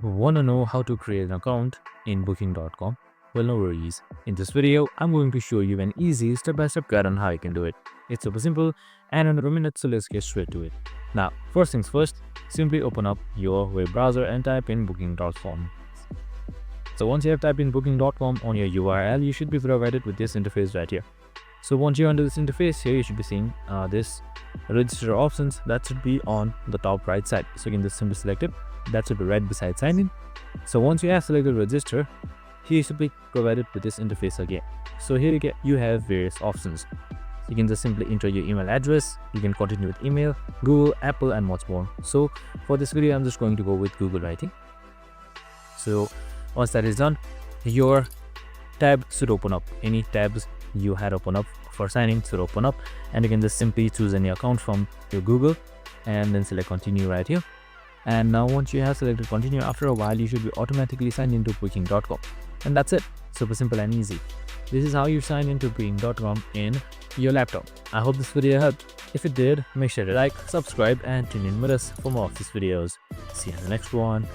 Want to know how to create an account in Booking.com? Well, no worries. In this video, I'm going to show you an easy step-by-step guide on how you can do it. It's super simple and in a minute, so let's get straight to it. Now, first things first, simply open up your web browser and type in Booking.com. So once you have typed in Booking.com on your URL, you should be provided with this interface right here. So once you're under this interface here, you should be seeing this register options that should be on the top right side. So you can just simply select it. That should be right beside sign in. So once you have selected register, here you should be provided with this interface again. So here you have various options. You can just simply enter your email address. You can continue with email, Google, Apple, and much more. So for this video, I'm just going to go with Google Writing. So once that is done, your tab should open up. Any tabs you had open up for signing should open up, and you can just simply choose any account from your Google and then select continue right here. And now once you have selected continue, after a while you should be automatically signed into Booking.com, and that's it. Super simple and easy. This is how you sign into Booking.com in your laptop. I hope this video helped. If it did, make sure to like, subscribe, and tune in with us for more of these videos. See you in the next one.